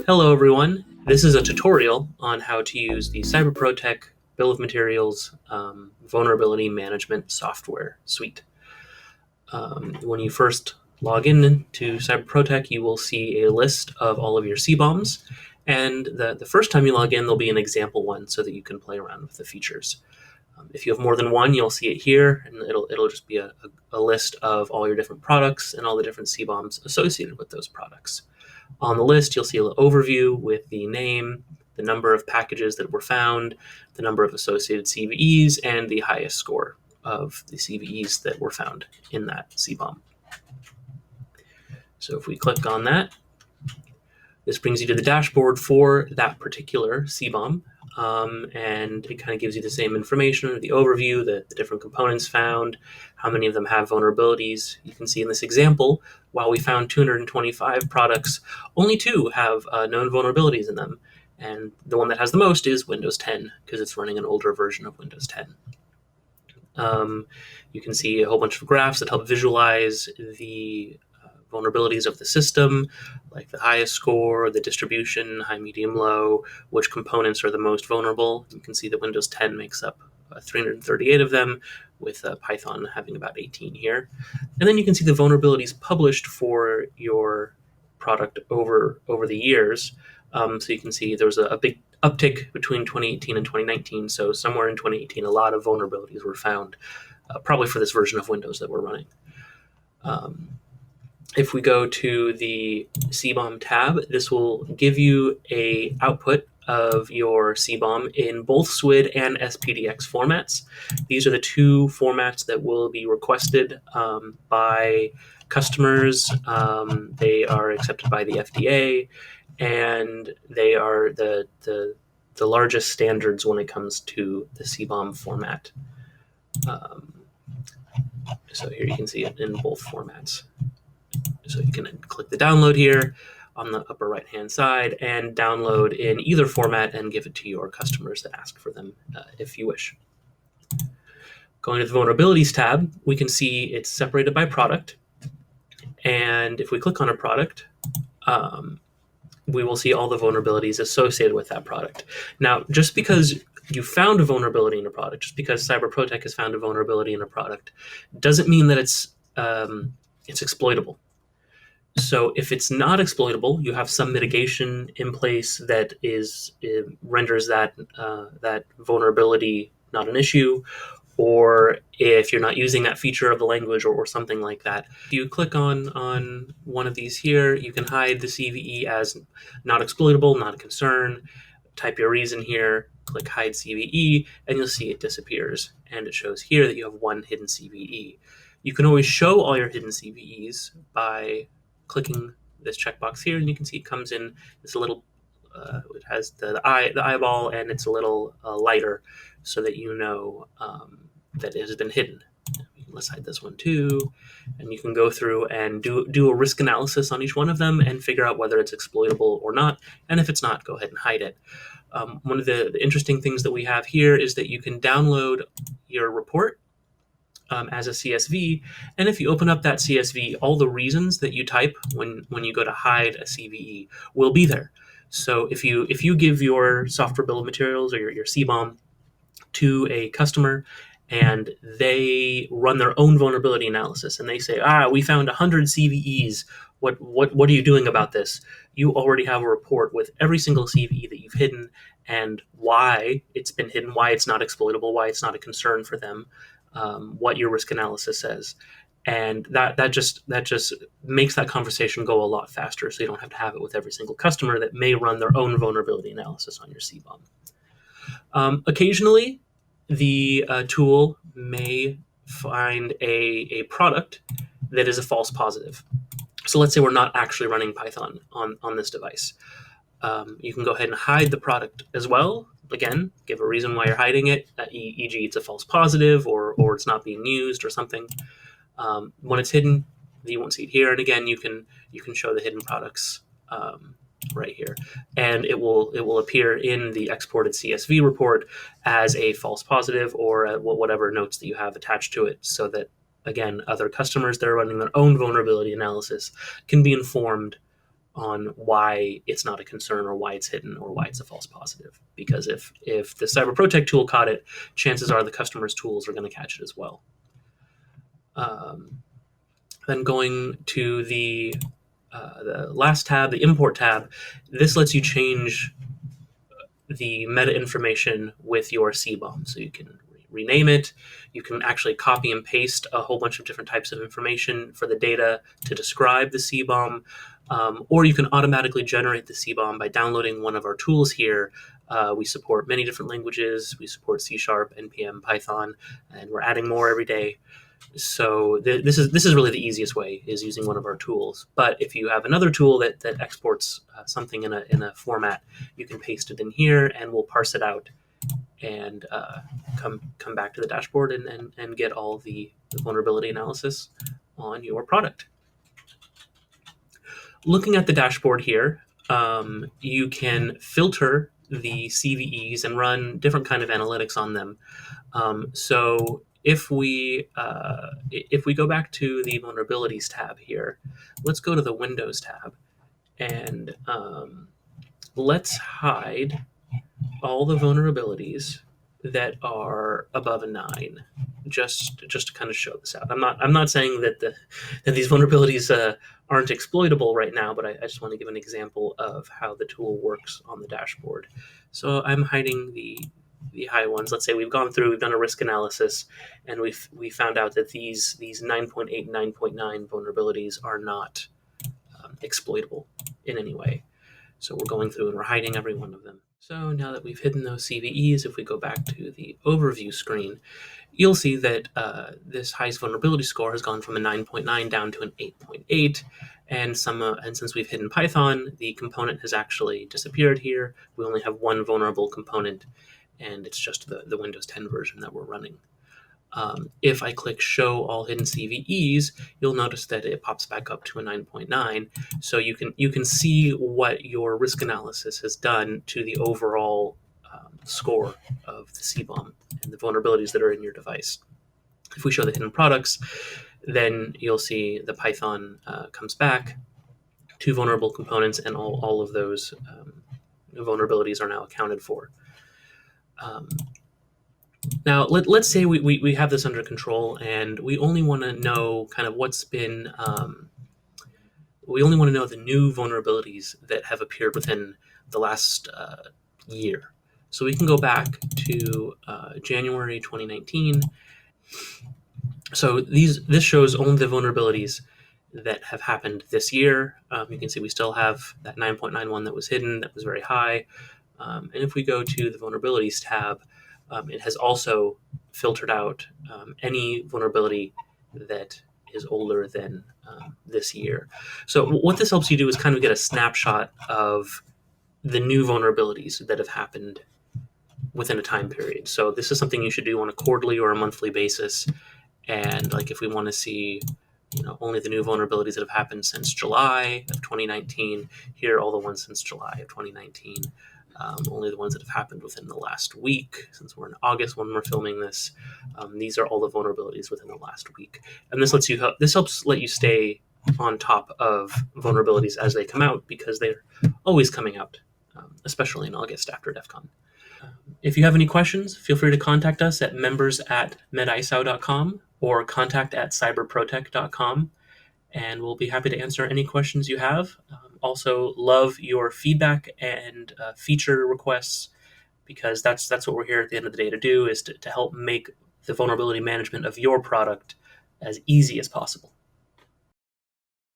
Hello everyone, this is a tutorial on how to use the Protek Bill of Materials Vulnerability Management Software Suite. When you first log in to Protek, you will see a list of all of your CBOMs, and the first time you log in, there'll be an example one so that you can play around with the features. If you have more than one, you'll see it here, and it'll just be a list of all your different products and all the different CBOMs associated with those products. On the list, you'll see a little overview with the name, the number of packages that were found, the number of associated CVEs, and the highest score of the CVEs that were found in that CBOM. So if we click on that, this brings you to the dashboard for that particular CBOM, and it kind of gives you the same information, the overview, the different components found, how many of them have vulnerabilities. You can see in this example, while we found 225 products, only 2 have known vulnerabilities in them. And the one that has the most is Windows 10, because it's running an older version of Windows 10. You can see a whole bunch of graphs that help visualize the vulnerabilities of the system, like the highest score, the distribution, high, medium, low, which components are the most vulnerable. You can see that Windows 10 makes up 338 of them, with Python having about 18 here. And then you can see the vulnerabilities published for your product over the years. So you can see there was a big uptick between 2018 and 2019. So somewhere in 2018, a lot of vulnerabilities were found, probably for this version of Windows that we're running. If we go to the CBOM tab, this will give you a output of your CBOM in both SWID and SPDX formats. These are the 2 formats that will be requested by customers. They are accepted by the FDA, and they are the largest standards when it comes to the CBOM format. So here you can see it in both formats. So you can click the download here on the upper right-hand side and download in either format and give it to your customers that ask for them if you wish. Going to the Vulnerabilities tab, we can see it's separated by product. And if we click on a product, we will see all the vulnerabilities associated with that product. Now, just because you found a vulnerability in a product, just because Protek has found a vulnerability in a product, doesn't mean that it's exploitable. So if it's not exploitable, you have some mitigation in place that renders that vulnerability not an issue, or if you're not using that feature of the language or something like that. If you click on one of these here, you can hide the CVE as not exploitable, not a concern. Type your reason here, click hide CVE, and you'll see it disappears. And it shows here that you have 1 hidden CVE. You can always show all your hidden CVEs by clicking this checkbox here, and you can see it comes in this little, it has the eyeball, and it's a little lighter, so that you know that it has been hidden. Let's hide this one too, and you can go through and do a risk analysis on each one of them and figure out whether it's exploitable or not, and if it's not, go ahead and hide it. One of the interesting things that we have here is that you can download your report as a CSV, and if you open up that CSV, all the reasons that you type when you go to hide a CVE will be there. So if you give your software bill of materials or your CBOM to a customer, and they run their own vulnerability analysis, and they say, we found 100 CVEs. What are you doing about this? You already have a report with every single CVE that you've hidden and why it's been hidden, why it's not exploitable, why it's not a concern for them, what your risk analysis says. And that just makes that conversation go a lot faster, so you don't have to have it with every single customer that may run their own vulnerability analysis on your CBOM. Occasionally, the tool may find a product that is a false positive. So let's say we're not actually running Python on this device. You can go ahead and hide the product as well. Again, give a reason why you're hiding it, e.g. it's a false positive or it's not being used or something. When it's hidden, you won't see it here. And again, you can show the hidden products right here, and it will appear in the exported CSV report as a false positive or whatever notes that you have attached to it, so that again, other customers that are running their own vulnerability analysis can be informed on why it's not a concern or why it's hidden or why it's a false positive. Because if the Cyber Protek tool caught it, chances are the customer's tools are going to catch it as well. Then going to the last tab, the import tab, this lets you change the meta information with your CBOM. So you can rename it. You can actually copy and paste a whole bunch of different types of information for the data to describe the CBOM. Or you can automatically generate the CBOM by downloading one of our tools here. We support many different languages. We support C#, NPM, Python, and we're adding more every day. So this is really the easiest way, is using one of our tools. But if you have another tool that exports something in a format, you can paste it in here, and we'll parse it out and come back to the dashboard and get all the vulnerability analysis on your product. Looking at the dashboard here, you can filter the CVEs and run different kind of analytics on them. So if we go back to the vulnerabilities tab here, let's go to the Windows tab, and let's hide all the vulnerabilities that are above a 9, just to kind of show this out. I'm not saying that these vulnerabilities aren't exploitable right now, but I just want to give an example of how the tool works on the dashboard. So I'm hiding the high ones. Let's say we've done a risk analysis, and we found out that these 9.8, 9.9 vulnerabilities are not exploitable in any way. So we're going through and we're hiding every one of them. So now that we've hidden those CVEs, if we go back to the overview screen, you'll see that this highest vulnerability score has gone from a 9.9 down to an 8.8. And since we've hidden Python, the component has actually disappeared here. We only have one vulnerable component, and it's just the Windows 10 version that we're running. If I click Show All Hidden CVEs, you'll notice that it pops back up to a 9.9. So you can see what your risk analysis has done to the overall score of the CBOM and the vulnerabilities that are in your device. If we show the hidden products, then you'll see the Python comes back, 2 vulnerable components, and all of those vulnerabilities are now accounted for. Now, let's say we have this under control, and we only want to know kind of what's been, we only want to know the new vulnerabilities that have appeared within the last year. So we can go back to January 2019. So this shows only the vulnerabilities that have happened this year. You can see we still have that 9.91 that was hidden, that was very high. And if we go to the vulnerabilities tab, it has also filtered out any vulnerability that is older than this year. So what this helps you do is kind of get a snapshot of the new vulnerabilities that have happened within a time period. So this is something you should do on a quarterly or a monthly basis. And like if we want to see only the new vulnerabilities that have happened since July of 2019, here are all the ones since July of 2019. Only the ones that have happened within the last week, since we're in August when we're filming this. These are all the vulnerabilities within the last week, and this helps let you stay on top of vulnerabilities as they come out, because they're always coming out, especially in August after DEF CON. If you have any questions, feel free to contact us at members@medisao.com or contact@cyberprotek.com, and we'll be happy to answer any questions you have. Also, love your feedback and feature requests, because that's what we're here at the end of the day to do, is to help make the vulnerability management of your product as easy as possible.